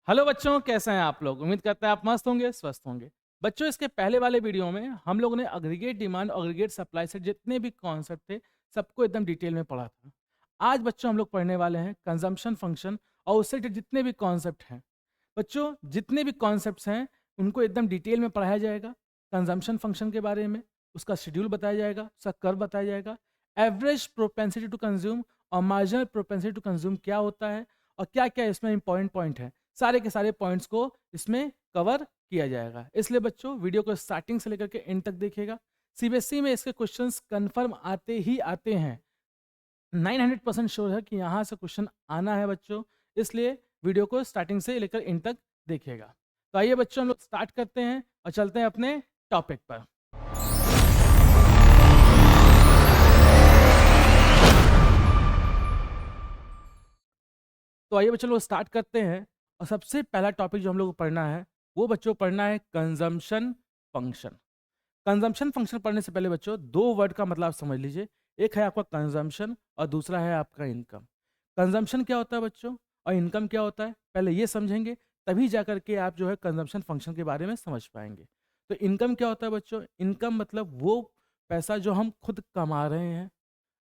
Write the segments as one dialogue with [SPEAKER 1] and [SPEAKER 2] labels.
[SPEAKER 1] Hello बच्चों, कैसे हैं आप लोग? उम्मीद करते हैं आप मस्त होंगे, स्वस्थ होंगे। बच्चों, इसके पहले वाले वीडियो में हम लोगों ने एग्रीगेट डिमांड और एग्रीगेट सप्लाई से जितने भी कॉन्सेप्ट थे सबको एकदम डिटेल में पढ़ा था। आज बच्चों हम लोग पढ़ने वाले हैं कंजम्पशन फंक्शन और उससे रिलेटेड जितने भी कॉन्सेप्ट हैं। बच्चों, जितने भी कॉन्सेप्ट्स हैं उनको एकदम डिटेल में पढ़ाया जाएगा। कंजम्पशन फंक्शन के बारे में, उसका शेड्यूल बताया जाएगा, उसका कर्व बताया जाएगा, एवरेज प्रोपेंसिटी टू कंज्यूम और मार्जिनल प्रोपेंसिटी टू कंज्यूम क्या होता है और क्या क्या इसमें इंपॉर्टेंट पॉइंट है। सारे के सारे पॉइंट्स को इसमें कवर किया जाएगा। इसलिए बच्चों वीडियो को स्टार्टिंग से लेकर के एंड तक देखिएगा। सीबीएसई में इसके क्वेश्चंस कंफर्म आते ही आते हैं। 900% श्योर है कि यहाँ से क्वेश्चन आना है बच्चों। इसलिए वीडियो को स्टार्टिंग से लेकर एंड तक देखिएगा। तो आइए बच्चों, हम लोग स्टार्ट करते हैं और चलते हैं अपने टॉपिक पर। तो आइए बच्चों लोग स्टार्ट करते हैं। और सबसे पहला टॉपिक जो हम लोग को पढ़ना है वो बच्चों पढ़ना है कंजम्पशन फंक्शन। कंजम्पशन फंक्शन पढ़ने से पहले बच्चों दो वर्ड का मतलब आप समझ लीजिए। एक है आपका कंजम्पशन और दूसरा है आपका इनकम। कंजम्पशन क्या होता है बच्चों और इनकम क्या होता है, पहले ये समझेंगे, तभी जा करके आप जो है कंजम्पशन फंक्शन के बारे में समझ पाएंगे। तो इनकम क्या होता है बच्चों? इनकम मतलब वो पैसा जो हम खुद कमा रहे हैं,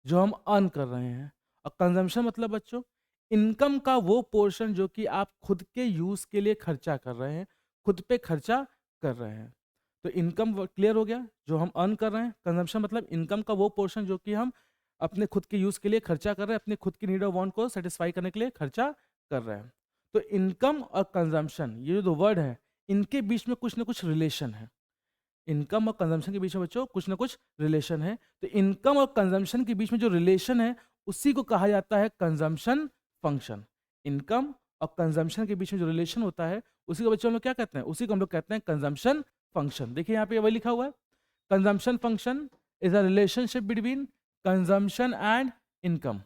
[SPEAKER 1] जो हम अर्न कर रहे हैं। और कंजम्पशन मतलब बच्चों इनकम का वो पोर्शन जो कि आप खुद के यूज़ के लिए खर्चा कर रहे हैं, खुद पे खर्चा कर रहे हैं। तो इनकम क्लियर हो गया, जो हम अर्न कर रहे हैं। कंजम्पशन मतलब इनकम का वो पोर्शन जो कि हम अपने खुद के यूज़ के लिए खर्चा कर रहे हैं, अपने खुद की नीड और वांट को सेटिस्फाई करने के लिए खर्चा कर रहे हैं। तो इनकम और कंजम्पशन ये जो दो वर्ड हैं, इनके बीच में कुछ ना कुछ रिलेशन है। इनकम और कंजम्पशन के बीच में बच्चों कुछ ना कुछ रिलेशन है। तो इनकम और कंजम्पशन के बीच में जो रिलेशन है उसी को कहा जाता है कंजम्पशन फंक्शन। इनकम और कंजम्पशन के बीच में जो रिलेशन होता है उसी को बच्चों हम लोग क्या कहते हैं? उसी को हम लोग कहते हैं कंजम्पशन फंक्शन। देखिए यहाँ पे वही लिखा हुआ है, consumption function is a relationship between consumption and income.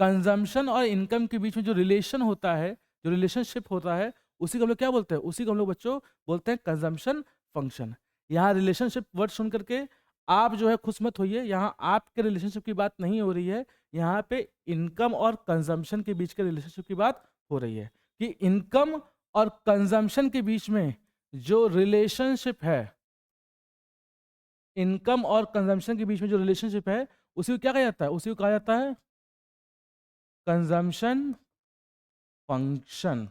[SPEAKER 1] Consumption और इनकम के बीच में जो रिलेशन होता है, जो रिलेशनशिप होता है, उसी को हम लोग क्या बोलते हैं? उसी को हम लोग बच्चों बोलते हैं कंजम्पशन फंक्शन। यहाँ रिलेशनशिप वर्ड सुन करके आप जो है खुश मत होइए, यहाँ आपके रिलेशनशिप की बात नहीं हो रही है। यहाँ पे इनकम और कंजम्पशन के बीच के रिलेशनशिप की बात हो रही है कि इनकम और कंजम्पशन के बीच में जो रिलेशनशिप है, इनकम और कंजम्पशन के बीच में जो रिलेशनशिप है उसी को क्या कहा जाता है? उसी को कहा जाता है कंजम्पशन फंक्शन।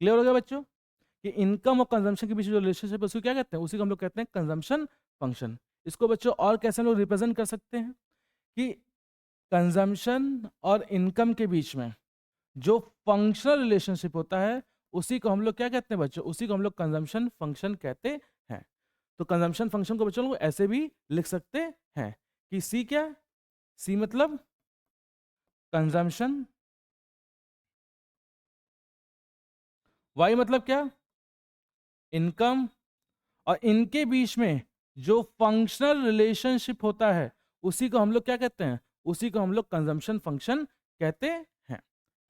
[SPEAKER 1] क्लियर हो गया बच्चों कि इनकम और कंजम्पशन के बीच जो रिलेशनशिप है उसको क्या कहते हैं? उसी को हम लोग कहते हैं कंजम्पशन फंक्शन। इसको बच्चों और कैसे हम लोग रिप्रेजेंट कर सकते हैं कि कंजम्पशन और इनकम के बीच में जो फंक्शनल रिलेशनशिप होता है उसी को हम लोग क्या कहते हैं बच्चों? उसी को हम लोग कंजम्पशन फंक्शन कहते हैं। तो कंजम्पशन फंक्शन को बच्चों लोग ऐसे भी लिख सकते हैं कि सी क्या? सी मतलब कंजम्पशन, वाई मतलब क्या? इनकम। और इनके बीच में जो फंक्शनल रिलेशनशिप होता है उसी को हम लोग क्या कहते हैं? उसी को हम लोग कंजम्पशन फंक्शन कहते हैं।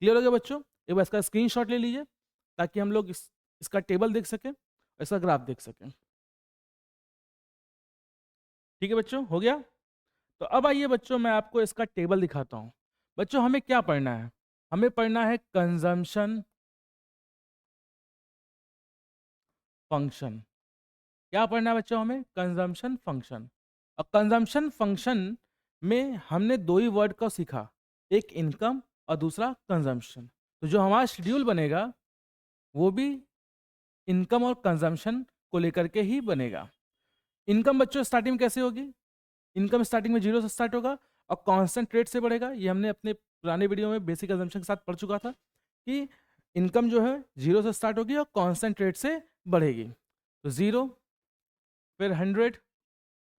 [SPEAKER 1] क्लियर हो गया बच्चों? एक बार इसका स्क्रीनशॉट ले लीजिए ताकि हम लोग इसका टेबल देख सकें, इसका ग्राफ देख सकें। ठीक है बच्चों, हो गया? तो अब आइए बच्चों मैं आपको इसका टेबल दिखाता हूं। बच्चों हमें क्या पढ़ना है? हमें पढ़ना है कंजम्पशन फंक्शन। क्या पढ़ना है बच्चों? हमें कंजम्पशन फंक्शन। और कंजम्पशन फंक्शन में हमने दो ही वर्ड को सीखा, एक इनकम और दूसरा कंजम्पशन। तो जो हमारा शेड्यूल बनेगा वो भी इनकम और कंजम्पशन को लेकर के ही बनेगा। इनकम बच्चों स्टार्टिंग में कैसे होगी? इनकम स्टार्टिंग में जीरो से स्टार्ट होगा और कांस्टेंट रेट से बढ़ेगा। ये हमने अपने पुराने वीडियो में बेसिक कंजम्पशन के साथ पढ़ चुका था कि इनकम जो है जीरो से स्टार्ट होगी और कांस्टेंट रेट से बढ़ेगी। तो जीरो, फिर 100,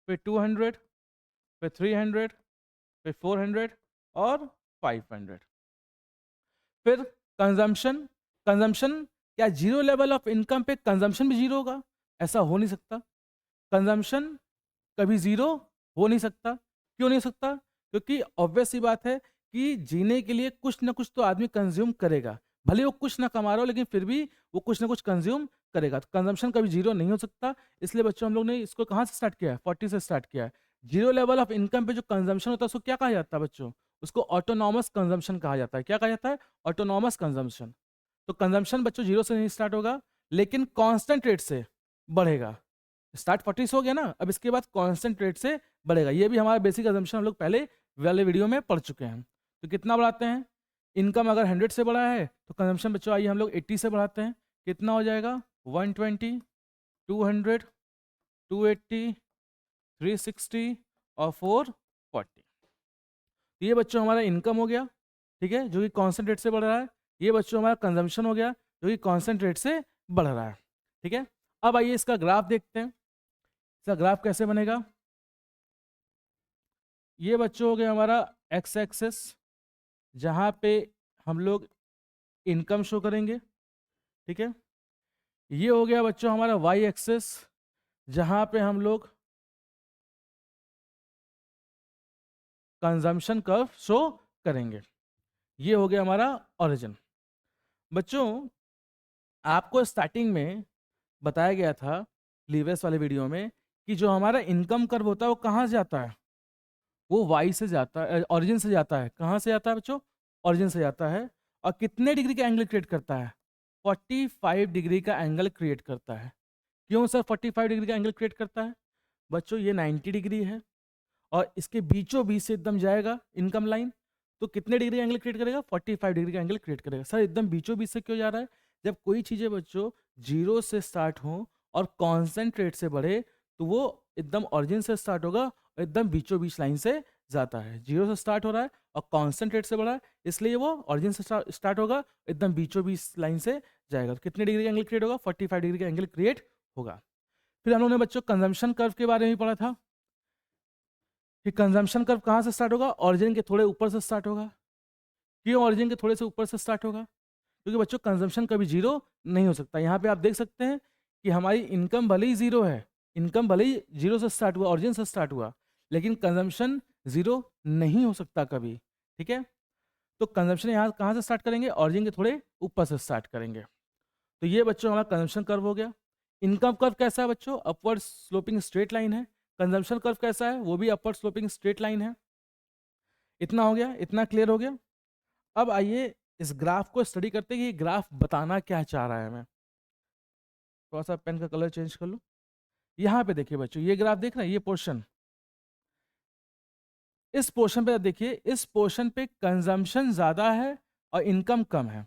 [SPEAKER 1] फिर 200, फिर 300, फिर 400 और 500। फिर कंजम्पशन। कंजम्पशन क्या जीरो लेवल ऑफ इनकम पे कंजम्पशन भी जीरो होगा? ऐसा हो नहीं सकता। कंजम्पशन कभी जीरो हो नहीं सकता। क्यों नहीं सकता? क्योंकि ऑब्वियस सी बात है कि जीने के लिए कुछ ना कुछ तो आदमी कंज्यूम करेगा। भले वो कुछ ना कमा रहा हो लेकिन फिर भी वो कुछ ना कुछ कंज्यूम करेगा। तो कंजम्पशन कभी जीरो नहीं हो सकता। इसलिए बच्चों हम लोग ने इसको कहाँ से स्टार्ट किया है? 40 से स्टार्ट किया है। जीरो लेवल ऑफ इनकम पे जो कंजम्पशन होता है उसको क्या कहा जाता है बच्चों? उसको ऑटोनॉमस कंजम्पशन कहा जाता है। क्या कहा जाता है? Autonomous consumption. तो कंजम्पशन बच्चों 0 से नहीं स्टार्ट होगा, लेकिन कांस्टेंट रेट से बढ़ेगा। स्टार्ट 40 से हो गया ना, अब इसके बाद कांस्टेंट रेट से बढ़ेगा। ये भी हमारा बेसिक असम्पशन हम लोग पहले वाले वीडियो में पढ़ चुके हैं। तो कितना बढ़ाते हैं, इनकम अगर 100 से बढ़ा है तो कंजम्पशन बच्चों आइए हम लोग 80 से बढ़ाते हैं। कितना हो जाएगा, 120, 200, 280, 360 और 440। ये बच्चों हमारा इनकम हो गया, ठीक है, जो कि कांस्टेंट रेट से बढ़ रहा है। ये बच्चों हमारा कंजम्पशन हो गया, जो कि कांस्टेंट रेट से बढ़ रहा है, ठीक है। अब आइए इसका ग्राफ देखते हैं। इसका ग्राफ कैसे बनेगा। ये बच्चों हो गया हमारा एक्स एक्सेस, जहाँ पे हम लोग इनकम शो करेंगे, ठीक है। ये हो गया बच्चों हमारा वाई एक्सेस, जहाँ पे हम लोग कंजम्पशन कर्व शो करेंगे। ये हो गया हमारा ओरिजिन। बच्चों आपको स्टार्टिंग में बताया गया था प्रीवियस वाले वीडियो में कि जो हमारा इनकम कर्व होता है वो कहाँ से जाता है, वो वाई से जाता है, ओरिजिन से जाता है। कहाँ से जाता है बच्चों, ओरिजिन से जाता है। और कितने डिग्री का एंगल क्रिएट करता है, 45 डिग्री का एंगल क्रिएट करता है। क्यों सर 45 डिग्री का एंगल क्रिएट करता है, बच्चों ये 90 डिग्री है और इसके बीचों बीच से एकदम जाएगा इनकम लाइन, तो कितने डिग्री का एंगल क्रिएट करेगा, 45 डिग्री का एंगल क्रिएट करेगा। सर एकदम बीचों बीच से क्यों जा रहा है, जब कोई चीज़ें बच्चों 0 से स्टार्ट हो और कांस्टेंट रेट से बढ़े तो वो एकदम ओरिजिन से स्टार्ट होगा और एकदम बीचों बीच लाइन से जाता है। 0 से स्टार्ट हो रहा है और कांस्टेंट रेट से बढ़ा है, इसलिए वो ओरिजिन से स्टार्ट होगा, एकदम बीचों बीच लाइन से जाएगा। तो कितने डिग्री का एंगल क्रिएट होगा, 45 डिग्री का एंगल क्रिएट होगा। फिर हम लोगों ने बच्चों कंजम्पशन कर्व के बारे में पढ़ा था कि कंजम्पशन कर्व कहाँ से स्टार्ट होगा, ओरिजिन के थोड़े ऊपर से स्टार्ट होगा। क्यों ओरिजिन के थोड़े से ऊपर से स्टार्ट होगा, क्योंकि बच्चों कंजम्पशन कभी 0 नहीं हो सकता। यहाँ पे आप देख सकते हैं कि हमारी इनकम भले ही 0 है, इनकम भले ही 0 से स्टार्ट हुआ, ओरिजिन से स्टार्ट हुआ, लेकिन कंजम्पशन 0 नहीं हो सकता कभी, ठीक है। तो कंजम्पशन यहाँ कहाँ से स्टार्ट करेंगे, ओरिजिन के थोड़े ऊपर से स्टार्ट करेंगे। तो ये बच्चों हमारा कंजम्पशन कर्व हो गया। इनकम कर्व कैसा है बच्चों, अपवर्ड स्लोपिंग स्ट्रेट लाइन है। कंजम्पशन कर्व कैसा है, वो भी अपवर्ड स्लोपिंग स्ट्रेट लाइन है। इतना हो गया, इतना क्लियर हो गया। अब आइए इस ग्राफ को स्टडी करते हैं कि ये ग्राफ बताना क्या चाह रहा है। मैं थोड़ा सा पेन का कलर चेंज कर लूं। यहाँ पे देखिए बच्चों, ये ग्राफ देख रहे हैं, ये पोर्शन, इस पोर्शन पे देखिए, इस पोर्शन पे कंजम्पशन ज्यादा है और इनकम कम है।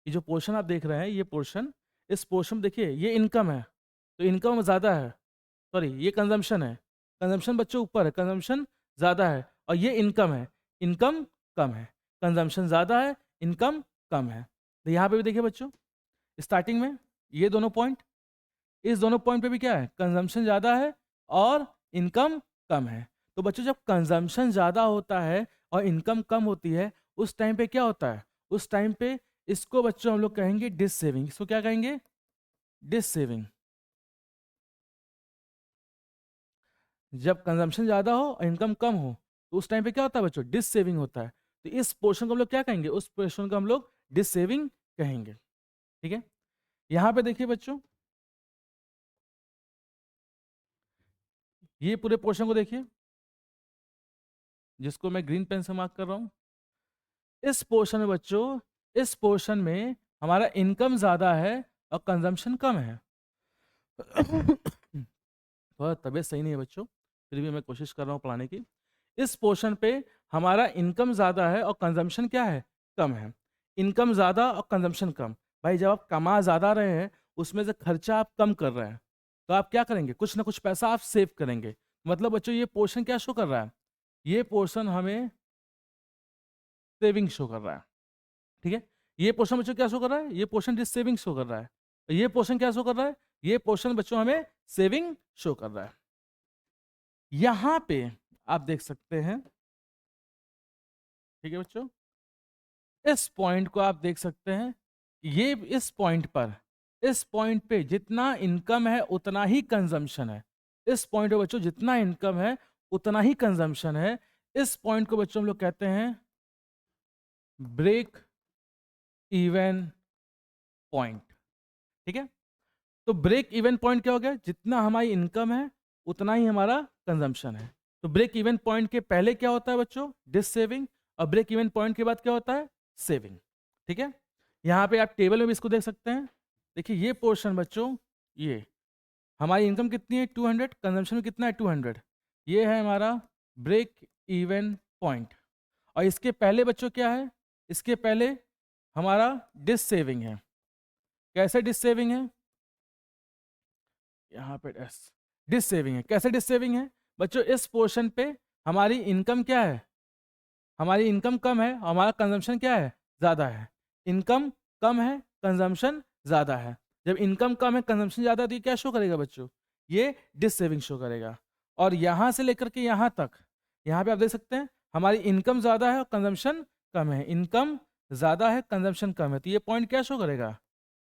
[SPEAKER 1] ये जो पोर्शन आप देख रहे हैं, ये पोर्शन, इस पोर्शन में देखिए ये इनकम है, तो इनकम ज़्यादा है, सॉरी ये कंजम्पशन है, कंजम्पशन बच्चों ऊपर है, कंजम्पशन ज़्यादा है, और ये इनकम है, इनकम कम है। कंजम्पशन ज़्यादा है, इनकम कम है। तो यहाँ पे भी देखिए बच्चों, स्टार्टिंग में ये दोनों पॉइंट, इस दोनों पॉइंट पे भी क्या है, कंजम्पशन ज़्यादा है और इनकम कम है। तो बच्चों जब कंजम्पशन ज़्यादा होता है और इनकम कम होती है, उस टाइम पे क्या होता है, उस टाइम पे इसको बच्चों हम लोग कहेंगे डिस सेविंग। इसको क्या कहेंगे, डिस सेविंग। जब कंजम्पशन ज़्यादा हो और इनकम कम हो तो उस टाइम पे क्या होता है बच्चों, डिस सेविंग होता है। तो इस पोर्शन को हम लोग क्या कहेंगे, उस पोर्शन को हम लोग डिस सेविंग कहेंगे, ठीक है। यहाँ पे देखिए बच्चों, ये पूरे पोर्शन को देखिए, जिसको मैं ग्रीन पेन से मार्क कर रहा हूँ। इस पोर्शन में बच्चों, इस पोर्शन में हमारा इनकम ज़्यादा है और कंजम्पशन कम है। थोड़ा तबीयत सही नहीं है बच्चों, फिर भी मैं कोशिश कर रहा हूँ पढ़ाने की। इस पोर्शन पे हमारा इनकम ज़्यादा है और कंजम्पशन क्या है, कम है। इनकम ज़्यादा और कंजम्पशन कम। भाई जब आप कमा ज़्यादा रहे हैं, उसमें से खर्चा आप कम कर रहे हैं, तो आप क्या करेंगे, कुछ ना कुछ पैसा आप सेव करेंगे। मतलब बच्चों ये पोर्शन क्या शो कर रहा है, ये पोर्शन हमें सेविंग शो कर रहा है, ठीक है। ये पोर्शन बच्चों क्या शो कर रहा है, ये पोर्शन डिस सेविंग शो कर रहा है। ये पोर्शन क्या शो कर रहा है, ये पोर्शन बच्चों हमें सेविंग शो कर रहा है। यहां पे आप देख सकते हैं, ठीक है बच्चों, इस पॉइंट को आप देख सकते हैं। ये इस पॉइंट पर, इस पॉइंट पे जितना इनकम है उतना ही कंजम्पशन है। इस पॉइंट पे बच्चों जितना इनकम है उतना ही कंजम्पशन है। इस पॉइंट को बच्चों हम लोग कहते हैं ब्रेक इवन पॉइंट, ठीक है। तो ब्रेक इवन पॉइंट क्या हो गया, जितना हमारी इनकम है उतना ही हमारा कंजम्पशन है। तो ब्रेक इवन पॉइंट के पहले क्या होता है बच्चों, डिस सेविंग, और ब्रेक इवन पॉइंट के बाद क्या होता है, सेविंग, ठीक है। यहाँ पे आप टेबल में भी इसको देख सकते हैं। देखिए ये पोर्शन बच्चों, ये हमारी इनकम कितनी है 200, कंजम्पशन में कितना है 200, ये है हमारा ब्रेक इवन पॉइंट। और इसके पहले बच्चों क्या है, इसके पहले हमारा डिस सेविंग है। कैसे डिस सेविंग है, यहाँ पे डिस सेविंग है। कैसे डिस सेविंग है बच्चों, इस पोर्शन पे हमारी इनकम क्या है, हमारी इनकम कम है, हमारा कंजम्पशन क्या है, ज़्यादा है। इनकम कम है, कंजम्पशन ज़्यादा है। जब इनकम कम है, कंजम्पशन ज़्यादा है, तो ये क्या शो करेगा बच्चों, ये डिस सेविंग शो करेगा। और यहाँ से लेकर के यहाँ तक, यहाँ पे आप देख सकते हैं हमारी इनकम ज़्यादा है और कंजम्पशन कम है। इनकम ज़्यादा है, कंजम्पशन कम है, तो ये पॉइंट क्या शो करेगा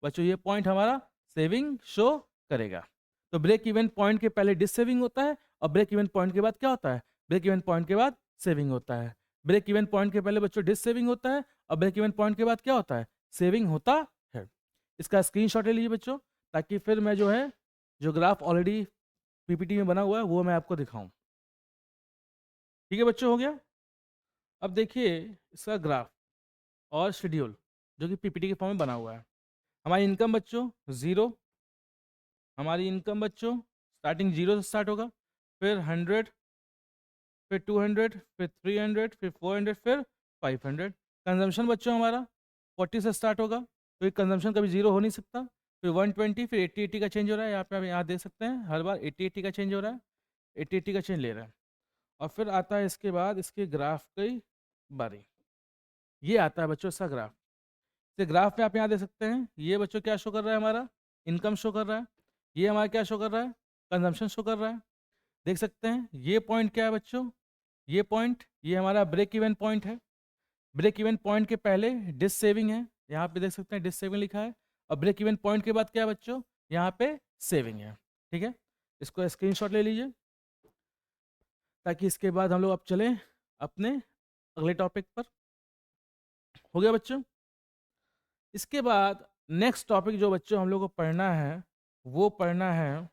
[SPEAKER 1] बच्चों, ये पॉइंट हमारा सेविंग शो करेगा। तो ब्रेक इवन पॉइंट के पहले डिस सेविंग होता है, और ब्रेक इवन पॉइंट के बाद क्या होता है, ब्रेक इवन पॉइंट के बाद सेविंग होता है। ब्रेक इवन पॉइंट के पहले बच्चों डिस सेविंग होता है, और ब्रेक इवन पॉइंट के बाद क्या होता है, सेविंग होता है। इसका स्क्रीनशॉट ले लीजिए बच्चों, ताकि फिर मैं जो है, जो ग्राफ ऑलरेडी पीपीटी में बना हुआ है वो मैं आपको दिखाऊं। ठीक है बच्चों, हो गया। अब देखिए इसका ग्राफ और शेड्यूल जो कि पीपीटी के फॉर्म में बना हुआ है। हमारी इनकम बच्चों 0, हमारी इनकम बच्चों स्टार्टिंग 0 से स्टार्ट होगा, फिर 100, फिर 200, फिर 300, फिर 400, फिर 500। कंजम्पशन बच्चों हमारा 40 से स्टार्ट होगा, तो ये कंजम्पशन कभी 0 हो नहीं सकता। फिर 120, फिर 80 का चेंज हो रहा है, यहाँ पे आप यहाँ देख सकते हैं हर बार 80 का चेंज हो रहा है, 80 का चेंज ले रहा है। और फिर आता है इसके बाद इसके ग्राफ की बारी, ये आता है बच्चों इसका ग्राफ। इस ग्राफ में आप यहाँ देख सकते हैं, ये बच्चों क्या शो कर रहा है, हमारा इनकम शो कर रहा है। ये हमारा क्या शो कर रहा है, कंजम्पशन शो कर रहा है। देख सकते हैं ये पॉइंट क्या है बच्चों, ये पॉइंट, ये हमारा ब्रेक इवन पॉइंट है। ब्रेक इवन पॉइंट के पहले डिस सेविंग है, यहाँ पे देख सकते हैं डिस सेविंग लिखा है। और ब्रेक इवन पॉइंट के बाद क्या है बच्चों, यहाँ पे सेविंग है। ठीक है, इसको स्क्रीनशॉट ले लीजिए, ताकि इसके बाद हम लोग अब चलें अपने अगले टॉपिक पर। हो गया बच्चों। इसके बाद नेक्स्ट टॉपिक जो बच्चों हम लोग को पढ़ना है, वो पढ़ना है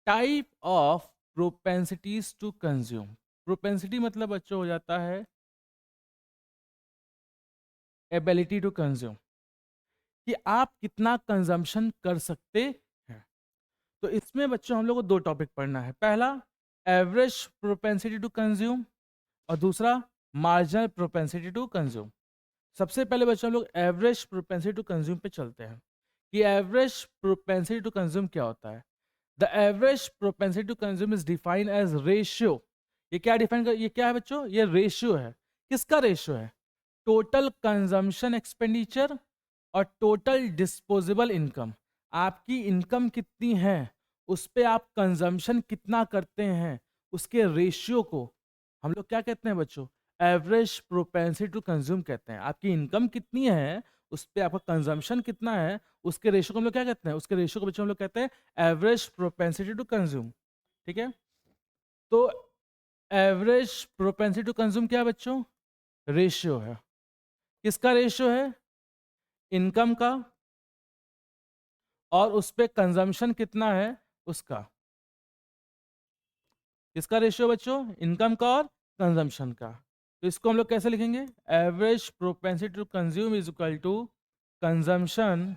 [SPEAKER 1] type of propensities to consume. Propensity मतलब बच्चों हो जाता है एबिलिटी टू कंज्यूम, कि आप कितना कंजम्पशन कर सकते हैं। तो इसमें बच्चों हम लोग को दो टॉपिक पढ़ना है। पहला एवरेज प्रोपेंसिटी टू कंज्यूम, और दूसरा मार्जिनल प्रोपेंसिटी टू कंज्यूम। सबसे पहले बच्चों हम लोग एवरेज प्रोपेंसिटी टू कंज्यूम पे चलते हैं, कि एवरेज प्रोपेंसिटी टू कंज्यूम क्या होता है। The average propensity to consume is defined as ratio. ये क्या डिफाइन कर, ये क्या है बच्चों, ये रेशियो है। किसका रेशियो है, टोटल कंजम्पशन एक्सपेंडिचर और टोटल डिस्पोजेबल इनकम। आपकी इनकम कितनी है, उस पे आप कंजम्पशन कितना करते हैं, उसके रेशियो को हम लोग क्या कहते हैं बच्चों, एवरेज प्रोपेंसिटी टू कंज्यूम कहते हैं। आपकी इनकम कितनी है, उस पे आपका कंजम्पशन कितना है, उसके रेशियो को हम लोग क्या कहते हैं, उसके रेशियो को बच्चों हम लोग कहते हैं एवरेज प्रोपेंसिटी टू कंज्यूम। ठीक है, तो एवरेज प्रोपेंसिटी टू कंज्यूम क्या है बच्चों, रेशियो है। किसका रेशियो है, इनकम का, और उस पे कंजम्पशन कितना है उसका। किसका रेशियो बच्चों, इनकम का और कंजम्पशन का। तो इसको हम लोग कैसे लिखेंगे, average propensity to consume is equal to consumption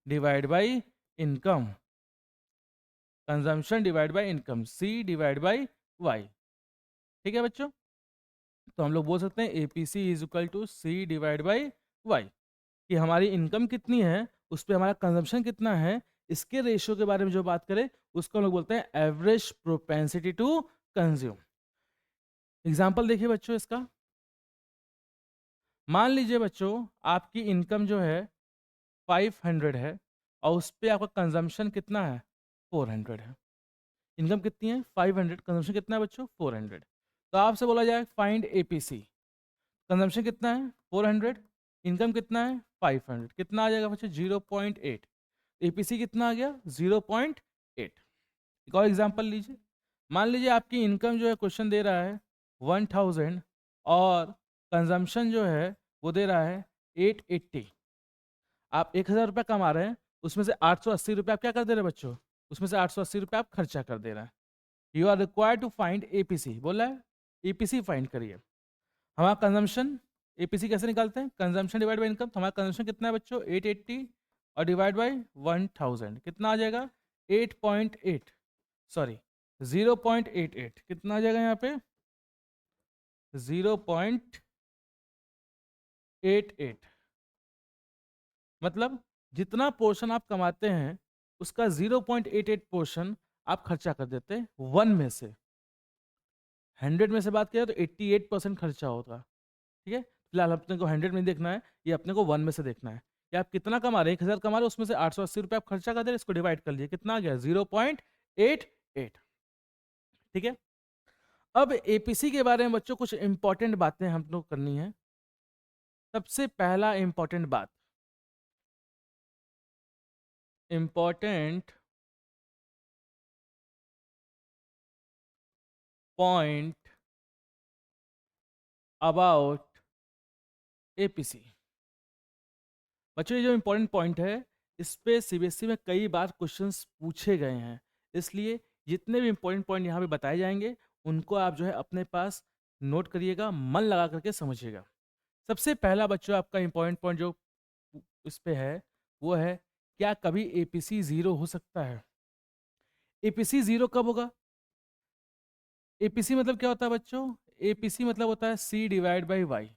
[SPEAKER 1] divide by income. Consumption divide by income, C divide by Y. ठीक है बच्चों, तो हम लोग बोल सकते हैं APC is equal to C divide by Y, कि हमारी इनकम कितनी है, उस पर हमारा कंजम्पशन कितना है, इसके रेशियो के बारे में जो बात करें उसको हम लोग बोलते हैं average propensity to consume. Example देखिए बच्चों इसका। मान लीजिए बच्चों आपकी इनकम जो है 500 है, और उस पर आपका कंजम्पशन कितना है 400 है। इनकम कितनी है 500, कंजम्पशन कितना है बच्चों 400। तो आपसे बोला जाए फाइंड एपीसी, कंजम्पशन कितना है 400, इनकम कितना है 500, कितना आ जाएगा बच्चों 0.8। एपीसी कितना आ गया 0.8। एक और एग्जांपल लीजिए। मान लीजिए आपकी इनकम जो है क्वेश्चन दे रहा है 1000, और कंजम्पशन जो है वो दे रहा है 880। आप 1000 रुपये कमा रहे हैं, उसमें से 880 रुपये आप क्या कर दे रहे हैं बच्चों, उसमें से 880 रुपये आप खर्चा कर दे रहे हैं। You are required to find APC, बोला है एपीसी फाइंड करिए। हमारा कंजम्पशन एपीसी कैसे निकालते हैं? Consumption divide by income. तो हमारा कंजम्पशन कितना है बच्चों? 880 और डिवाइड बाय 1000 कितना आ जाएगा? 8.8, सॉरी 0.88 कितना आ जाएगा यहाँ पे? 0.88। मतलब जितना पोर्शन आप कमाते हैं उसका 0.88 पोर्शन आप खर्चा कर देते हैं 1 में से। 100 में से बात किया तो 88% खर्चा होगा। ठीक है, फिलहाल अपने को 100 में देखना है, ये अपने को 1 में से देखना है कि आप कितना कमा रहे हैं। 1000 कमा रहे हैं, उसमें से 880 रुपये आप खर्चा कर दे रहे हैं, इसको डिवाइड कर लिए, कितना आ गया? 0.88। ठीक है, अब एपीसी के बारे में बच्चों कुछ इंपॉर्टेंट बातें हम लोग करनी है। सबसे पहला इंपॉर्टेंट बात, इंपॉर्टेंट पॉइंट अबाउट एपीसी। बच्चों ये जो इंपॉर्टेंट पॉइंट है, इस पे सीबीएसई में कई बार क्वेश्चंस पूछे गए हैं, इसलिए जितने भी इंपॉर्टेंट पॉइंट यहाँ पे बताए जाएंगे उनको आप जो है अपने पास नोट करिएगा, मन लगा करके समझिएगा। सबसे पहला बच्चों आपका इंपॉर्टेंट पॉइंट जो इस पे है वो है, क्या कभी एपीसी जीरो हो सकता है? एपीसी जीरो कब होगा? एपीसी मतलब क्या होता है बच्चों? एपीसी मतलब होता है सी डिवाइड बाई वाई।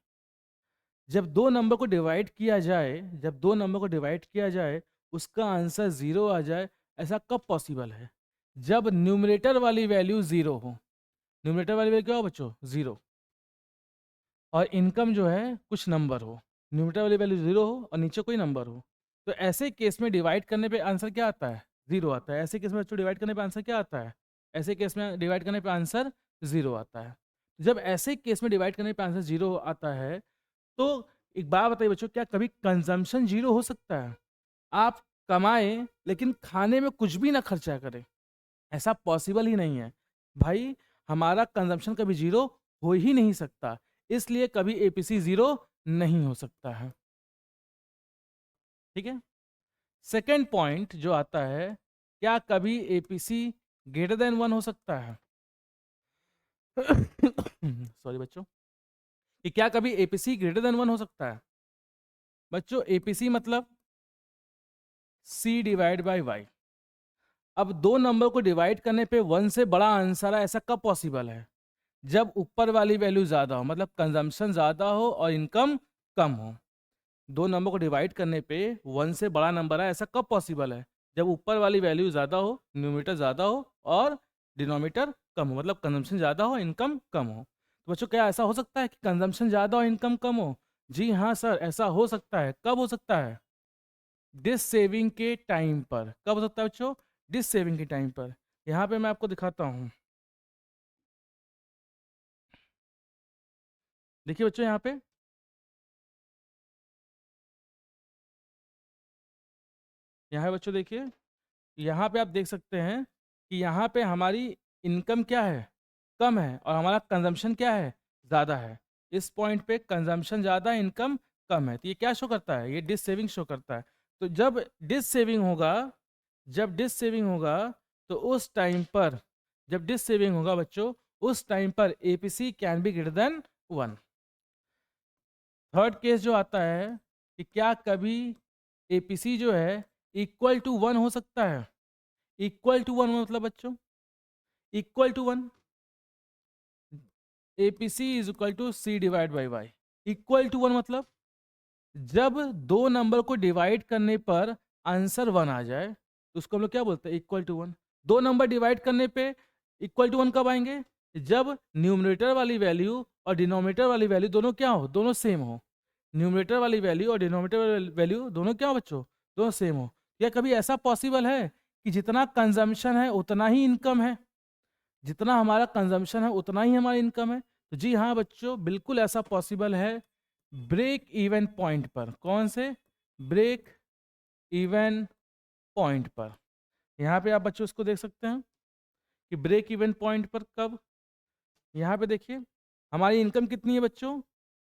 [SPEAKER 1] जब दो नंबर को डिवाइड किया जाए, जब दो नंबर को डिवाइड किया जाए उसका आंसर जीरो आ जाए, ऐसा कब पॉसिबल है? जब न्यूमरेटर वाली वैल्यू जीरो हो। न्यूमरेटर वाली वैल्यू क्या हो बच्चों? जीरो। और इनकम जो है कुछ नंबर हो। न्यूमरेटर वाली वैल्यू जीरो हो और नीचे कोई नंबर हो, तो ऐसे केस में डिवाइड करने पे आंसर क्या आता है? जीरो आता है। ऐसे केस में बच्चों डिवाइड करने पे आंसर क्या आता है? ऐसे केस में डिवाइड करने पे आंसर जीरो आता है। जब ऐसे केस में डिवाइड करने पे आंसर जीरो आता है, तो एक बात बताइए बच्चों, क्या कभी कंजम्पशन जीरो हो सकता है? आप कमाएं लेकिन खाने में कुछ भी ना खर्चा करें, ऐसा पॉसिबल ही नहीं है भाई। हमारा कंजम्पशन कभी जीरो हो ही नहीं सकता, इसलिए कभी एपीसी जीरो नहीं हो सकता है। ठीक है, सेकेंड पॉइंट जो आता है, क्या कभी एपीसी ग्रेटर देन 1 हो सकता है? सॉरी बच्चों, कि क्या कभी एपीसी ग्रेटर देन 1 हो सकता है? बच्चों एपीसी मतलब सी डिवाइड बाई वाई। अब दो नंबर को डिवाइड करने पे 1 से बड़ा आंसर है, ऐसा कब पॉसिबल है? जब ऊपर वाली वैल्यू ज़्यादा हो, मतलब कंजम्पशन ज़्यादा हो और इनकम कम हो। दो नंबर को डिवाइड करने पे 1 से बड़ा नंबर है, ऐसा कब पॉसिबल है? जब ऊपर वाली वैल्यू ज़्यादा हो, न्यूमरेटर ज़्यादा हो और डिनोमिनेटर कम हो, मतलब कंजम्पशन ज़्यादा हो, इनकम कम हो। तो बच्चों क्या ऐसा हो सकता है कि कंजम्पशन ज़्यादा हो, इनकम कम हो? जी हाँ सर, ऐसा हो सकता है। कब हो सकता है? डिस सेविंग के टाइम पर। कब हो सकता है बच्चों? डिस सेविंग के टाइम पर। यहाँ पे मैं आपको दिखाता हूँ। देखिए बच्चों, यहाँ पे यहाँ बच्चों देखिए, यहाँ पे आप देख सकते हैं कि यहाँ पे हमारी इनकम क्या है? कम है, और हमारा कंजम्पशन क्या है? ज़्यादा है। इस पॉइंट पे कंजम्पशन ज़्यादा, इनकम कम है, तो ये क्या शो करता है? ये डिस सेविंग शो करता है। तो जब डिस सेविंग होगा, जब डिस सेविंग होगा, तो उस टाइम पर, जब डिस सेविंग होगा बच्चों, उस टाइम पर APC can be greater than 1। Third case जो आता है कि क्या कभी एपीसी जो है इक्वल टू 1 हो सकता है? इक्वल टू 1 मतलब बच्चों, equal to 1, APC is equal to C divide by Y. Equal to 1 मतलब जब दो नंबर को डिवाइड करने पर आंसर 1 आ जाए, तो उसको हम लोग क्या बोलते हैं? Equal to 1। दो नंबर डिवाइड करने पे इक्वल टू 1 कब आएंगे? जब न्यूमरेटर वाली वैल्यू और डिनोमिनेटर वाली वैल्यू दोनों क्या हो? दोनों सेम हो। न्यूमरेटर वाली वैल्यू और डिनोमिनेटर वाली वैल्यू दोनों क्या हो बच्चों? दोनों सेम हो। क्या कभी ऐसा पॉसिबल है कि जितना कंजम्पशन है उतना ही इनकम है? जितना हमारा कंजम्पशन है उतना ही हमारा इनकम है? तो जी हाँ बच्चों, बिल्कुल ऐसा पॉसिबल है। ब्रेक इवन पॉइंट पर। कौन से? ब्रेक इवन पॉइंट पर। यहाँ पे आप बच्चों इसको देख सकते हैं कि ब्रेक इवन पॉइंट पर कब? यहाँ पे देखिए, हमारी इनकम कितनी है बच्चों?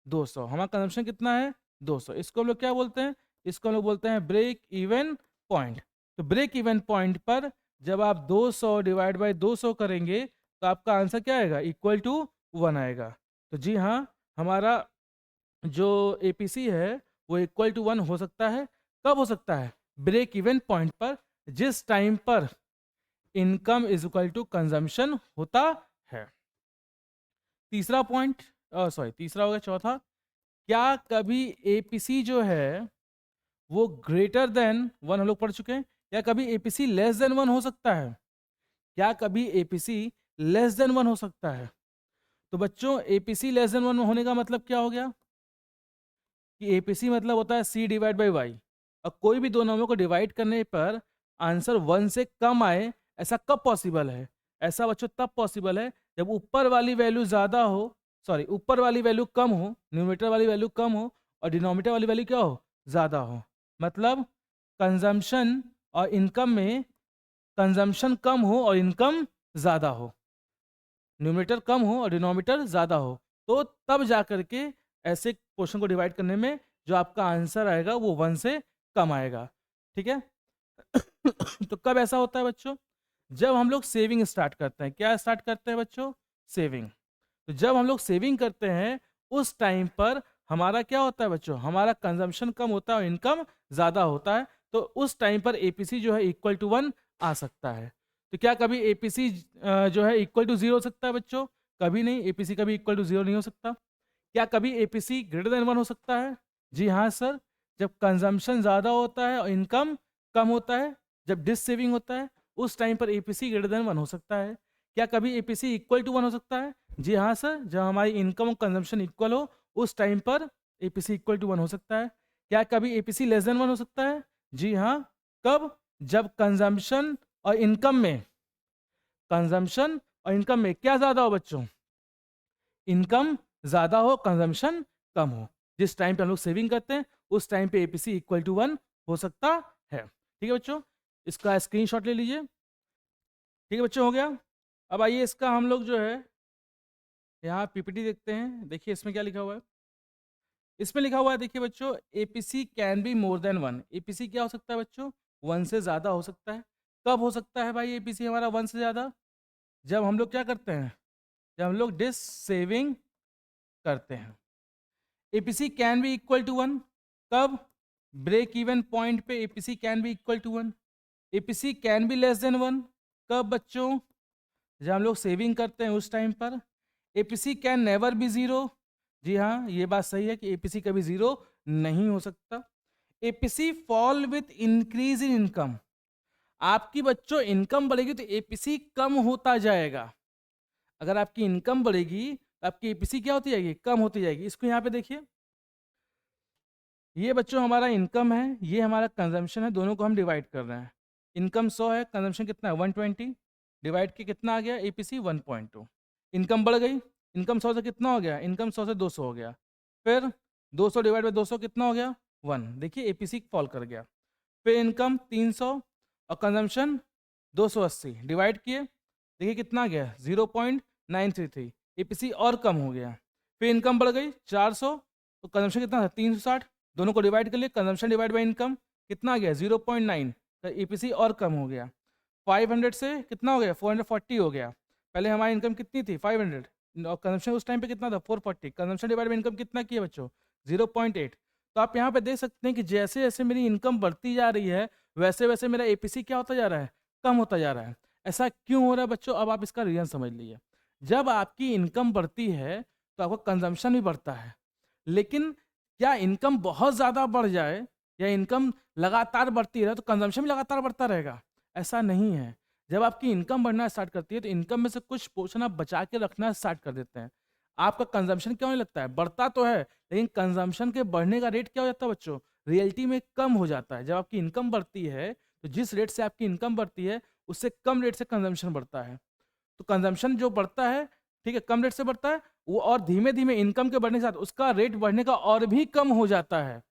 [SPEAKER 1] 200। हमारा कंजम्पशन कितना है? 200। इसको हम लोग क्या बोलते हैं? इसको हम लोग बोलते हैं ब्रेक इवन पॉइंट। तो ब्रेक इवन पॉइंट पर जब आप 200 डिवाइड बाई 200 करेंगे, तो आपका आंसर क्या आएगा? इक्वल टू 1 आएगा। तो जी हाँ, हमारा जो एपीसी है वो इक्वल टू 1 हो सकता है। कब हो सकता है? ब्रेक इवन पॉइंट पर, जिस टाइम पर income is equal to consumption होता है। तीसरा पॉइंट, सॉरी तीसरा हो गया। चौथा, क्या कभी एपीसी जो है वो ग्रेटर देन 1 हम लोग पढ़ चुके हैं, या कभी एपीसी लेस देन 1 हो सकता है? क्या कभी एपीसी लेस देन 1 हो सकता है? तो बच्चों एपीसी लेस देन 1 होने का मतलब क्या हो गया कि एपीसी मतलब होता है सी डिवाइड बाई वाई। और कोई भी दो नंबर को डिवाइड करने पर आंसर 1 से कम आए, ऐसा कब पॉसिबल है? ऐसा बच्चों तब पॉसिबल है जब ऊपर वाली वैल्यू ज़्यादा हो, सॉरी ऊपर वाली वैल्यू कम हो, न्यूमरेटर वाली वैल्यू कम हो और डिनोमिनेटर वाली वैल्यू क्या हो? ज़्यादा हो। मतलब कंजम्पशन और इनकम में कंजम्पशन कम हो और इनकम ज़्यादा हो, न्यूमरेटर कम हो और डिनोमिनेटर ज़्यादा हो, तो तब जा कर के ऐसे क्वेश्चन को डिवाइड करने में जो आपका आंसर आएगा वो 1 से कम आएगा। ठीक है। तो कब ऐसा होता है बच्चों? जब हम लोग सेविंग स्टार्ट करते हैं। क्या स्टार्ट करते हैं बच्चों? सेविंग। तो जब हम लोग सेविंग करते हैं उस टाइम पर हमारा क्या होता है बच्चों? हमारा कंजम्पशन कम होता है और इनकम ज़्यादा होता है। तो उस टाइम पर एपीसी जो है इक्वल टू 1 आ सकता है। तो क्या कभी एपीसी जो है इक्वल टू 0 हो सकता है बच्चों? कभी नहीं, एपीसी कभी इक्वल टू 0 नहीं हो सकता। क्या कभी एपीसी ग्रेटर देन 1 हो सकता है? जी हाँ सर, जब कंजम्पशन ज़्यादा होता है और इनकम कम होता है, जब डिस सेविंग होता है, उस टाइम पर एपीसी ग्रेटर देन 1 हो सकता है। क्या कभी एपीसी इक्वल टू 1 हो सकता है? जी हाँ सर, जब हमारी इनकम और कंजम्पशन इक्वल हो उस टाइम पर एपीसी इक्वल टू 1 हो सकता है। क्या कभी एपीसी लेस देन 1 हो सकता है? जी हाँ। कब? जब कंजम्पशन और इनकम में, कंजम्पशन और इनकम में क्या ज़्यादा हो बच्चों? इनकम ज़्यादा हो, कंजम्पशन कम हो। जिस टाइम पे हम लोग सेविंग करते हैं उस टाइम पे एपीसी इक्वल टू 1 हो सकता है। ठीक है बच्चों, इसका स्क्रीनशॉट ले लीजिए। ठीक है बच्चों, हो गया। अब आइए इसका हम लोग जो है यहाँ पीपीटी देखते हैं। देखिए इसमें क्या लिखा हुआ है। इसमें लिखा हुआ है, देखिए बच्चों, APC can be more than 1। APC क्या हो सकता है बच्चों? 1 से ज़्यादा हो सकता है। कब हो सकता है भाई एपीसी हमारा 1 से ज़्यादा? जब हम लोग क्या करते हैं? जब हम लोग डिस सेविंग करते हैं। APC can be equal to 1 कब? ब्रेक इवन पॉइंट पे APC can be equal to 1। APC can be less than 1 कब बच्चों? जब हम लोग सेविंग करते हैं उस टाइम पर। APC can never be zero. जी हाँ, ये बात सही है कि एपीसी कभी जीरो नहीं हो सकता। APC fall with increase in income. आपकी बच्चों इनकम बढ़ेगी तो एपीसी कम होता जाएगा। अगर आपकी इनकम बढ़ेगी तो आपकी एपीसी क्या होती जाएगी? कम होती जाएगी। इसको यहाँ पे देखिए, ये बच्चों हमारा इनकम है, ये हमारा कंजम्पशन है, दोनों को हम डिवाइड कर रहे हैं। इनकम 100 है, कंजम्पशन कितना है? 120। डिवाइड के कितना आ गया? एपीसी 1.2। इनकम बढ़ गई, इनकम 100 से कितना हो गया? इनकम 100 से 200 हो गया। फिर 200 डिवाइड बाई 200 कितना हो गया? 1। देखिए एपीसी फॉल कर गया। फिर इनकम 300 और कंजम्पशन 280 डिवाइड किए, देखिए कितना आ गया? 0.933। एपीसी और कम हो गया। फिर इनकम बढ़ गई 400, तो कंजम्पशन कितना था? 360। दोनों को डिवाइड कर लिए, कंजम्पशन डिवाइड बाई इनकम कितना आ गया? 0.9। तो ईपीसी और कम हो गया। 500 से कितना हो गया? 440 हो गया। पहले हमारी इनकम कितनी थी? 500 और कंजम्पशन उस टाइम पे कितना था? 440। कंजम्पशन डिवाइड बाई इनकम कितना किया बच्चों? 0.8। तो आप यहाँ पे देख सकते हैं कि जैसे जैसे मेरी इनकम बढ़ती जा रही है वैसे वैसे मेरा एपीसी क्या होता जा रहा है? कम होता जा रहा है। ऐसा क्यों हो रहा है बच्चों? अब आप इसका रीजन समझ लीजिए। जब आपकी इनकम बढ़ती है तो आपका कंजम्पशन भी बढ़ता है। लेकिन क्या इनकम बहुत ज़्यादा बढ़ जाए या इनकम लगातार बढ़ती रहे तो कंजम्पशन भी लगातार बढ़ता रहेगा? ऐसा नहीं है। जब आपकी इनकम बढ़ना स्टार्ट करती है तो इनकम में से कुछ पोर्शन आप बचा के रखना स्टार्ट कर देते हैं। आपका कंजम्पशन क्यों नहीं लगता है? बढ़ता तो है लेकिन कंजम्पशन के बढ़ने का रेट क्या हो जाता है बच्चों? रियलिटी में कम हो जाता है। जब आपकी इनकम बढ़ती है तो जिस रेट से आपकी इनकम बढ़ती है उससे कम रेट से कंजम्पशन बढ़ता है। तो कंजम्पशन जो बढ़ता है, ठीक है, कम रेट से बढ़ता है वो, और धीमे धीमे इनकम के बढ़ने के साथ उसका रेट बढ़ने का और भी कम हो जाता है।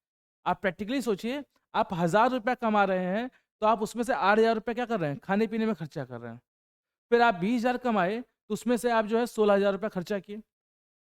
[SPEAKER 1] आप प्रैक्टिकली सोचिए, आप 1000 रुपया कमा रहे हैं तो आप उसमें से 8000 रुपया क्या कर रहे हैं? खाने पीने में खर्चा कर रहे हैं। फिर आप 20000 कमाए तो उसमें से आप जो है 16000 रुपया खर्चा किए।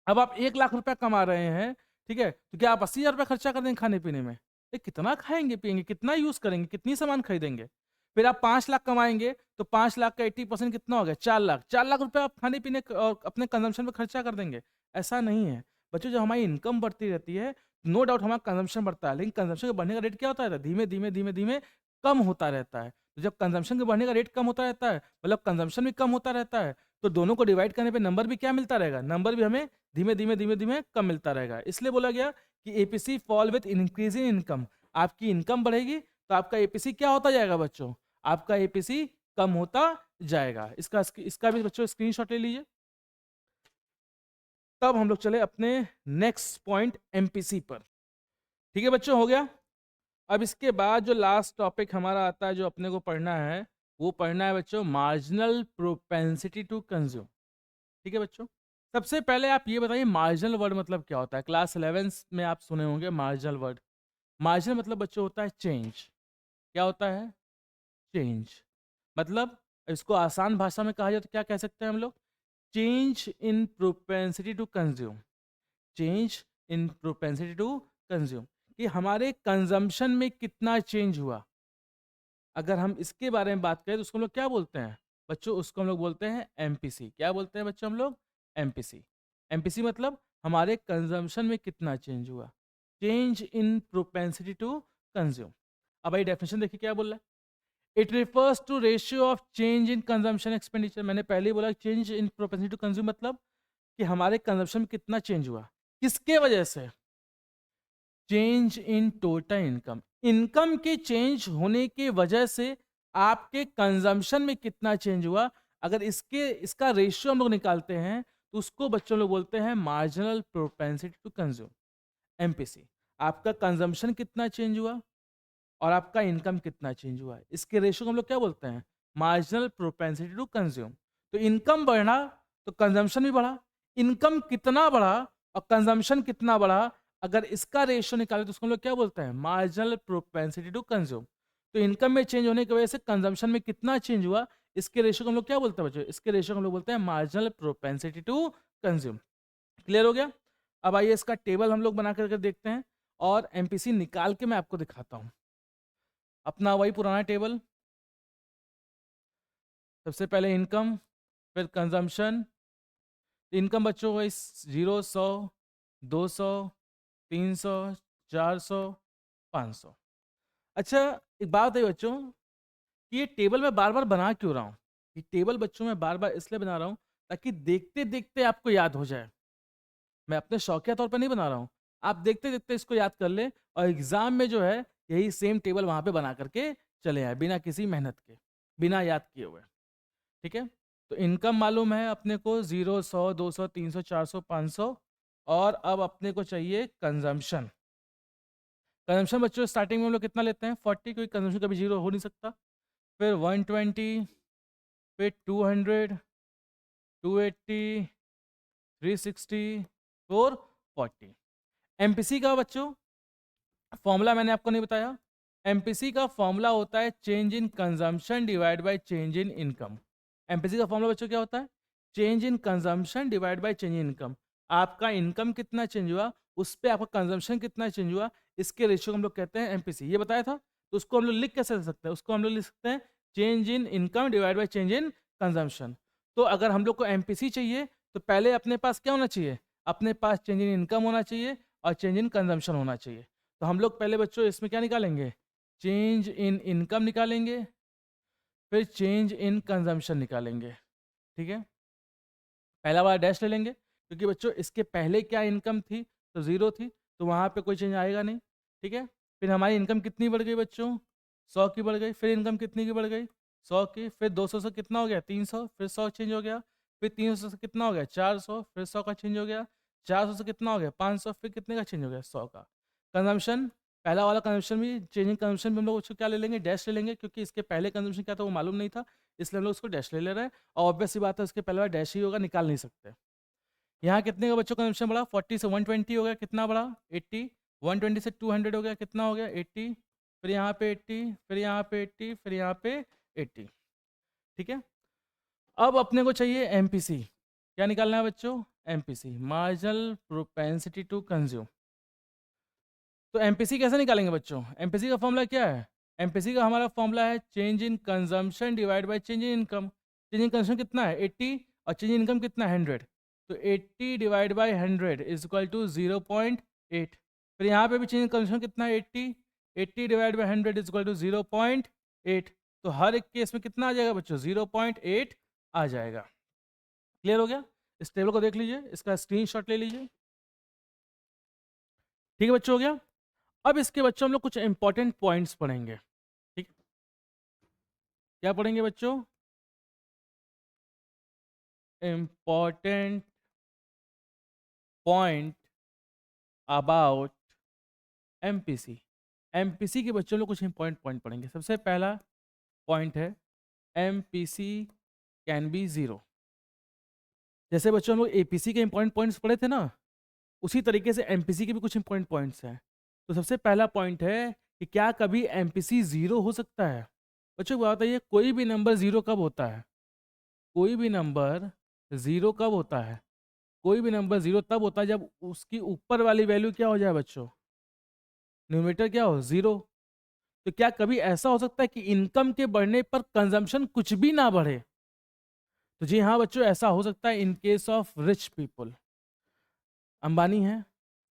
[SPEAKER 1] अब आप 1 लाख रुपया कमा रहे हैं, ठीक है, तो क्या आप 80,000 रुपया खर्चा कर देंगे खाने पीने में? ये कितना खाएंगे पिएंगे, कितना यूज करेंगे, कितनी सामान खरीदेंगे? फिर आप 5 लाख कमाएंगे तो 5 लाख का 80% कितना हो गया? 4 लाख। 4 लाख रुपया आप खाने पीने और अपने कंजम्पशन में खर्चा कर देंगे? ऐसा नहीं है बच्चों जब हमारी इनकम बढ़ती रहती है, नो डाउट हमारा कंजम्पशन बढ़ता है, लेकिन कंजम्पशन के बढ़ने का रेट क्या होता है? धीमे धीमे धीमे धीमे कम होता रहता है। तो जब कंजम्पशन के बढ़ने का रेट कम होता रहता है, मतलब कंजम्पशन भी कम होता रहता है, तो दोनों को डिवाइड करने पे नंबर भी क्या मिलता रहेगा? नंबर भी हमें धीमे धीमे धीमे धीमे कम मिलता रहेगा। इसलिए बोला गया कि APC fall with increasing income. आपकी इनकम बढ़ेगी तो आपका एपीसी क्या होता जाएगा बच्चों? आपका एपीसी कम होता जाएगा। इसका भी बच्चों स्क्रीनशॉट ले लीजिए। तब हम लोग चले अपने नेक्स्ट पॉइंट एमपीसी पर। ठीक है बच्चों, हो गया। अब इसके बाद जो लास्ट टॉपिक हमारा आता है, जो अपने को पढ़ना है, वो पढ़ना है बच्चों मार्जिनल प्रोपेंसिटी टू कंज्यूम। ठीक है बच्चों, सबसे पहले आप ये बताइए मार्जिनल वर्ड मतलब क्या होता है? क्लास 11 में आप सुने होंगे मार्जिनल वर्ड। मार्जिनल मतलब बच्चों होता है चेंज। क्या होता है? चेंज। मतलब इसको आसान भाषा में कहा जाए तो क्या कह सकते हैं हम लोग? Change in propensity to consume. Change in propensity to consume, कि हमारे कंजम्पशन में कितना चेंज हुआ। अगर हम इसके बारे में बात करें तो उसको हम लोग क्या बोलते हैं बच्चों? उसको हम लोग बोलते हैं एमपीसी। क्या बोलते हैं बच्चों हम लोग? एमपीसी। एमपीसी मतलब हमारे कंजम्पशन में कितना चेंज हुआ। Change in propensity to consume. अब भाई डेफिनेशन देखिए क्या बोल रहा है। It refers to ratio of change in consumption expenditure. मैंने पहले ही बोला change in propensity to consume मतलब कि हमारे कंजम्पशन में कितना चेंज हुआ, किसके वजह से? Change in total income. Income के चेंज होने की वजह से आपके कंजम्पशन में कितना चेंज हुआ। अगर इसका रेशियो हम लोग निकालते हैं तो उसको बच्चों लोग बोलते हैं marginal propensity to consume, MPC. आपका कंजम्पशन कितना चेंज हुआ और आपका इनकम कितना चेंज हुआ, इसके रेशियो को हम लोग क्या बोलते हैं? Marginal propensity to consume. तो इनकम बढ़ा तो कंजम्पशन भी बढ़ा। इनकम कितना बढ़ा और कंजम्पशन कितना बढ़ा, अगर इसका रेशियो निकाले तो उसको हम लोग क्या बोलते हैं? Marginal propensity to consume. तो इनकम में चेंज होने की वजह से कंजम्पशन में कितना चेंज हुआ, इसके रेशियो को हम लोग क्या बोलते हैं बच्चों? इसके रेशियो को हम लोग बोलते हैं marginal propensity to consume. Clear हो गया? अब आइए इसका टेबल हम लोग बना करके देखते हैं और एमपीसी निकाल के मैं आपको दिखाता हूँ। अपना वही पुराना टेबल। सबसे पहले इनकम, फिर कंजम्पशन। इनकम बच्चों वही 0, 100, 200, 300, 400, 500। अच्छा, एक बात बताइए बच्चों कि ये टेबल मैं बार बार बना क्यों रहा हूँ? ये टेबल बच्चों मैं बार बार इसलिए बना रहा हूँ ताकि देखते देखते आपको याद हो जाए। मैं अपने शौकिया तौर पर नहीं बना रहा हूँ। आप देखते देखते इसको याद कर ले और एग्जाम में जो है यही सेम टेबल वहाँ पे बना करके चले आए, बिना किसी मेहनत के, बिना याद किए हुए। ठीक है, तो इनकम मालूम है अपने को 0, 100, 200, 300, 400, 500। और अब अपने को चाहिए कंजम्पशन। कंजम्पशन बच्चों स्टार्टिंग में हम लोग कितना लेते हैं? 40, क्योंकि कंजम्पशन कभी जीरो हो नहीं सकता। फिर 120, फिर 200, 280, 360, 440। एमपीसी का बच्चों फॉर्मूला मैंने आपको नहीं बताया। एमपीसी का फॉर्मूला होता है change in consumption divide by change in income. MPC का फॉर्मूला बच्चों क्या होता है? Change in consumption divide by change in income. आपका इनकम कितना चेंज हुआ, उस पर आपका कंजम्पशन कितना चेंज हुआ, इसके रेशियो को हम लोग कहते हैं एमपीसी। ये बताया था, तो उसको हम लोग लिख कैसे सकते हैं? उसको हम लोग लिख सकते हैं change in income divide by change in consumption. तो अगर हम लोग को एमपीसी चाहिए तो पहले अपने पास क्या होना चाहिए? अपने पास चेंज इन इनकम होना चाहिए और चेंज इन कंजम्पशन होना चाहिए। तो हम लोग पहले बच्चों इसमें क्या निकालेंगे? चेंज इन इनकम निकालेंगे, फिर चेंज इन कंजम्पशन निकालेंगे। ठीक है, पहला वाला डैश ले लेंगे क्योंकि बच्चों इसके पहले क्या इनकम थी? तो जीरो थी, तो वहाँ पे कोई चेंज आएगा नहीं। ठीक है, फिर हमारी इनकम कितनी बढ़ गई बच्चों? 100 की बढ़ गई। फिर इनकम कितनी की बढ़ गई? 100 की। फिर 200 से कितना हो गया? 300। फिर 100 चेंज हो गया। फिर 300 से कितना हो गया? 400। फिर 100 का चेंज हो गया। 400 से कितना हो गया? 500। फिर कितने का चेंज हो गया? 100 का। कंजम्पशन, पहला वाला कंजम्पशन भी, चेंजिंग कंजम्पशन भी हम लोग उसको क्या ले लेंगे? डैश ले लेंगे, क्योंकि इसके पहले कंजम्पशन क्या था वो मालूम नहीं था, इसलिए हम लोग उसको डैश ले ले रहे हैं। और ऑब्वियस सी बात है उसके पहले वाला डैश ही होगा, निकाल नहीं सकते। यहाँ कितने का बच्चों कंजम्पशन बढ़ा? 40 से 120 हो गया, कितना बढ़ा? 80। 120 से 200 हो गया, कितना हो गया? 80। फिर यहाँ पे 80, फिर यहाँ पे 80, फिर यहाँ पे 80। ठीक है, अब अपने को चाहिए एमपीसी। क्या निकालना है बच्चों? MPC, marginal propensity to consume. तो एमपीसी कैसे निकालेंगे बच्चों? एमपीसी का फॉर्मूला क्या है? एमपीसी का हमारा फॉर्मूला है change in consumption divide by change in income. Change in consumption कितना है? 80 और चेंज इन इनकम कितना है? 100। तो 80 divide by 100 is equal to 0.8। फिर यहाँ पे भी चेंज कंजम्पशन कितना है 80 divide by 100 is equal to 0.8। तो हर एक केस में कितना आ जाएगा बच्चों 0.8 आ जाएगा। क्लियर हो गया? इस टेबल को देख लीजिए, इसका स्क्रीनशॉट ले लीजिए। ठीक है बच्चों, हो गया। अब इसके बच्चों हम लोग कुछ इंपॉर्टेंट पॉइंट्स पढ़ेंगे। ठीक, क्या पढ़ेंगे बच्चों? Important point about MPC. MPC के बच्चों लोग कुछ इंपॉर्टेंट पॉइंट पढ़ेंगे। सबसे पहला पॉइंट है एमपीसी कैन बी जीरो। जैसे बच्चों हम लोग एपीसी के इंपॉर्टेंट पॉइंट्स पढ़े थे ना, उसी तरीके से एमपीसी के भी कुछ इंपॉर्टेंट पॉइंट्स हैं। तो सबसे पहला पॉइंट है कि क्या कभी एमपीसी जीरो हो सकता है? बच्चों बात बताइए, कोई भी नंबर जीरो कब होता है? कोई भी नंबर जीरो कब होता है? कोई भी नंबर जीरो तब होता है जब उसकी ऊपर वाली वैल्यू क्या हो जाए बच्चों? न्यूमरेटर क्या हो? जीरो। तो क्या कभी ऐसा हो सकता है कि इनकम के बढ़ने पर कंजम्पशन कुछ भी ना बढ़े? तो जी हाँ बच्चों, ऐसा हो सकता है इन case of rich people. Ambani है,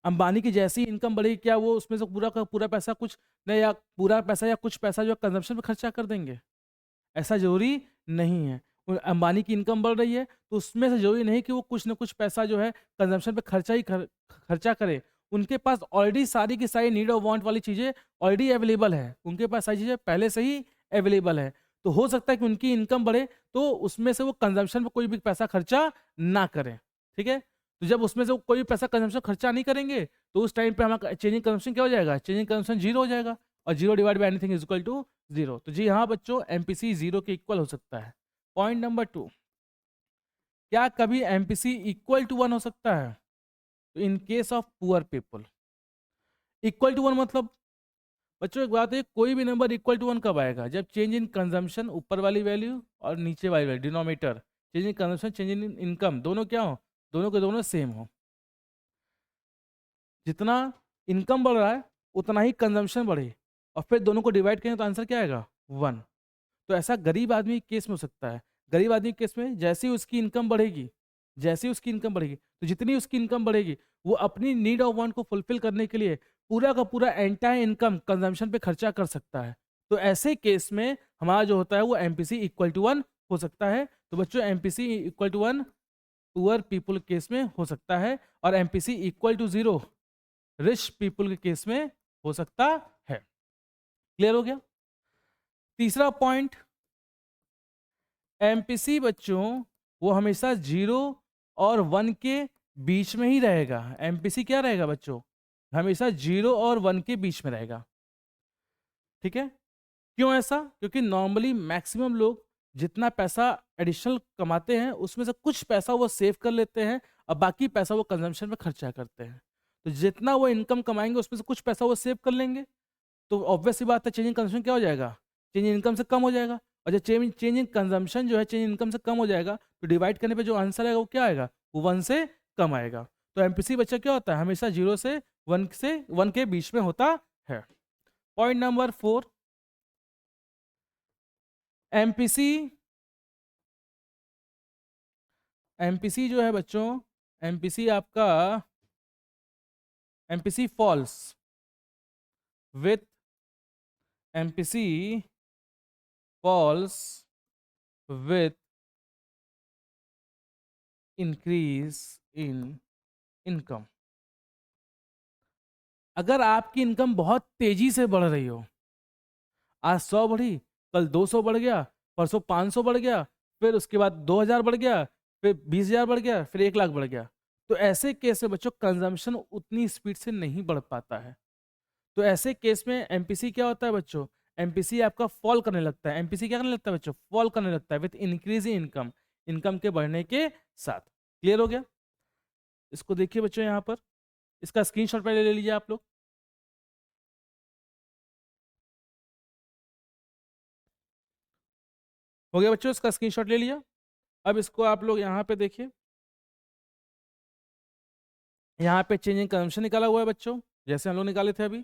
[SPEAKER 1] अंबानी की जैसी इनकम बढ़ेगी, क्या वो उसमें से पूरा का पूरा पैसा कुछ नहीं, या पूरा पैसा या कुछ पैसा जो कंजम्पशन पे खर्चा कर देंगे? ऐसा जरूरी नहीं है। अंबानी की इनकम बढ़ रही है तो उसमें से जरूरी नहीं कि वो कुछ ना कुछ पैसा जो है कंजम्पशन पे खर्चा करे। उनके पास ऑलरेडी सारी की सारी नीड और वांट वाली चीज़ें ऑलरेडी अवेलेबल है, उनके पास सारी चीज़ें पहले से ही अवेलेबल है। तो हो सकता है कि उनकी इनकम बढ़े तो उसमें से वो कंजम्पशन पे कोई भी पैसा खर्चा ना करें। ठीक है, तो जब उसमें से वो कोई भी पैसा कंजम्पशन खर्चा नहीं करेंगे तो उस टाइम पे हमारा चेंजिंग कंजम्पशन क्या हो जाएगा? चेंजिंग कंजम्पशन जीरो हो जाएगा, और zero divide by anything is equal to zero. तो जी हाँ बच्चों, एमपीसी जीरो के इक्वल हो सकता है। पॉइंट नंबर 2, क्या कभी एमपीसी इक्वल टू 1 हो सकता है? तो in case of poor people. Equal to 1 मतलब बच्चों एक बात है, कोई भी नंबर इक्वल टू 1 कब आएगा? जब चेंज इन कंजम्पशन ऊपर वाली वैल्यू और नीचे वाली value denominator, change in consumption change in income दोनों क्या हो? दोनों के दोनों सेम हो। जितना इनकम बढ़ रहा है उतना ही कंजम्पशन बढ़े, और फिर दोनों को डिवाइड करें तो आंसर क्या आएगा? 1। तो ऐसा गरीब आदमी के केस में हो सकता है। गरीब आदमी के केस में जैसे ही उसकी इनकम बढ़ेगी, जैसे ही उसकी इनकम बढ़ेगी, तो जितनी उसकी इनकम बढ़ेगी वो अपनी नीड ऑफ वांट को फुलफिल करने के लिए पूरा का पूरा एंटायर इनकम कंजम्पशन पे खर्चा कर सकता है। तो ऐसे केस में हमारा जो होता है वो एमपीसी इक्वल टू 1 हो सकता है। तो बच्चों MPC equal to 1 poor people case में हो सकता है, और MPC equal to 0 rich people के केस में हो सकता है। क्लियर हो गया? तीसरा पॉइंट, एमपीसी बच्चों वो हमेशा 0 और 1 के बीच में ही रहेगा। एमपीसी क्या रहेगा बच्चों? हमेशा 0 और 1 के बीच में रहेगा। ठीक है, क्यों ऐसा? क्योंकि नॉर्मली मैक्सिमम लोग जितना पैसा एडिशनल कमाते हैं उसमें से कुछ पैसा वो सेव कर लेते हैं और बाकी पैसा वो कंजम्पशन में खर्चा करते हैं। तो जितना वो इनकम कमाएंगे उसमें से कुछ पैसा वो सेव कर लेंगे, तो ऑब्वियस सी बात है चेंज इन कंजम्पशन क्या हो जाएगा? चेंज इन इनकम से कम हो जाएगा। और जब चेंज इन कंजम्पशन जो है चेंज इन इनकम से कम हो जाएगा तो डिवाइड करने पे जो आंसर आएगा वो क्या आएगा? वो 1 से कम आएगा। तो एमपीसी बच्चा क्या होता है? हमेशा 0 से 1 के बीच में होता है। पॉइंट नंबर 4, एमपीसी एमपीसी जो है बच्चों, एमपीसी आपका MPC falls with MPC falls with increase in income. अगर आपकी इनकम बहुत तेजी से बढ़ रही हो, आज 100 बढ़ी, कल 200 बढ़ गया, परसों 500 बढ़ गया, फिर उसके बाद 2000 बढ़ गया, फिर 20,000 बढ़ गया, फिर 1 लाख बढ़ गया, तो ऐसे केस में बच्चों कंजम्पशन उतनी स्पीड से नहीं बढ़ पाता है। तो ऐसे केस में एमपीसी क्या होता है बच्चों? एमपीसी आपका फॉल करने लगता है। एमपीसी क्या करने लगता है बच्चों? फॉल करने लगता है with increase in income, income के बढ़ने के साथ। क्लियर हो गया? इसको देखिए बच्चों, यहाँ पर इसका स्क्रीनशॉट पहले ले लीजिए आप लोग। हो गया बच्चों, इसका स्क्रीनशॉट ले लिया। अब इसको आप लोग यहाँ पे देखिए, यहाँ पे चेंज इन कंजम्पशन निकाला हुआ है बच्चों, जैसे हम लोग निकाले थे अभी।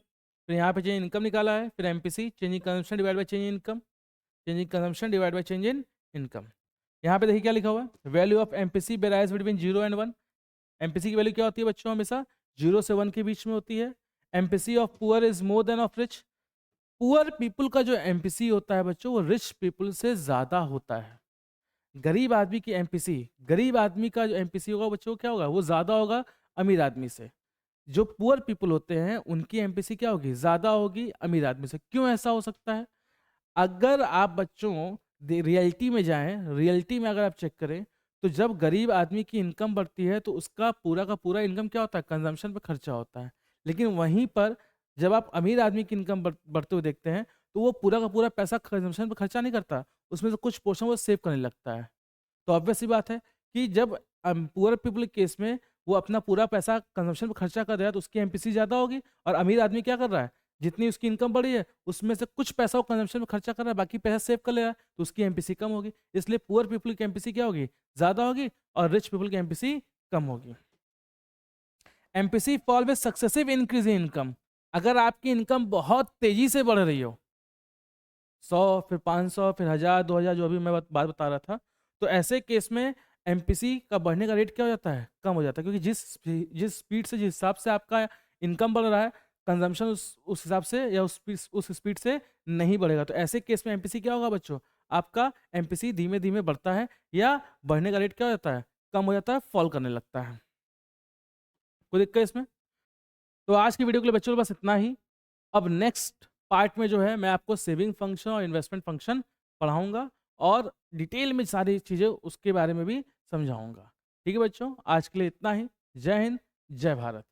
[SPEAKER 1] फिर यहाँ पे चेंज इनकम निकाला है, फिर MPC change in consumption divide by change in income, change in consumption divide by change in income. यहाँ पे देखिए क्या लिखा हुआ है? Value of MPC varies between 0 and 1। MPC की वैल्यू क्या होती है बच्चों? हमेशा 0 से 1 के बीच में होती है। MPC of poor is more than of rich. Poor people का जो एमपीसी होता है बच्चों, वो रिच पीपल से ज्यादा होता है। गरीब आदमी की एमपीसी, गरीब आदमी का जो एमपीसी होगा बच्चों, क्या होगा? वो ज्यादा होगा अमीर आदमी से। जो पुअर पीपल होते हैं उनकी एमपीसी क्या होगी? ज्यादा होगी अमीर आदमी से। क्यों ऐसा हो सकता है? अगर आप बच्चों रियलिटी में जाएं, रियलिटी में अगर आप चेक करें, तो जब गरीब आदमी की इनकम बढ़ती है तो उसका पूरा का पूरा इनकम क्या होता है? कंजम्पशन पे खर्चा होता है। लेकिन वहीं पर जब आप अमीर आदमी की इनकम बढ़ते हुए देखते हैं, तो वो पूरा का पूरा पैसा कंजम्पशन पे खर्चा नहीं करता, उसमें से कुछ पोर्शन वो सेव करने लगता है। तो ऑब्वियस सी बात है कि जब पुअर पीपल के केस में वो अपना पूरा पैसा कंजम्पशन पे खर्चा कर रहा है, तो उसकी एमपीसी ज़्यादा होगी। और अमीर आदमी क्या कर रहा है? जितनी उसकी इनकम बढ़ी है उसमें से कुछ पैसा वो कंजम्पशन में खर्चा कर रहा है, बाकी पैसा सेव कर ले रहा है, तो उसकी एमपीसी कम होगी। इसलिए पुअर पीपल की एमपीसी क्या होगी? ज़्यादा होगी, और रिच पीपल की एमपीसी कम होगी। MPC fall with successive increase in income. अगर आपकी इनकम बहुत तेजी से बढ़ रही हो, 100 फिर 500 फिर 1000 2000, जो अभी मैं बात बता रहा था, तो ऐसे केस में एमपीसी का बढ़ने का रेट क्या हो जाता है? कम हो जाता है। क्योंकि जिस स्पीड से, जिस हिसाब से आपका इनकम बढ़ रहा है, कंजम्पशन उस हिसाब से या उस स्पीड से नहीं बढ़ेगा। तो ऐसे केस में एमपीसी क्या होगा बच्चों? आपका एमपीसी धीमे धीमे बढ़ता है, या बढ़ने का रेट क्या हो जाता है? कम हो जाता है, फॉल करने लगता है। कोई दिक्कत इसमें? तो आज की वीडियो के लिए बच्चों बस इतना ही। अब नेक्स्ट पार्ट में जो है मैं आपको सेविंग फंक्शन और इन्वेस्टमेंट फंक्शन पढ़ाऊंगा, और डिटेल में सारी चीज़ें उसके बारे में भी समझाऊंगा। ठीक है बच्चों, आज के लिए इतना ही। जय हिंद, जय भारत।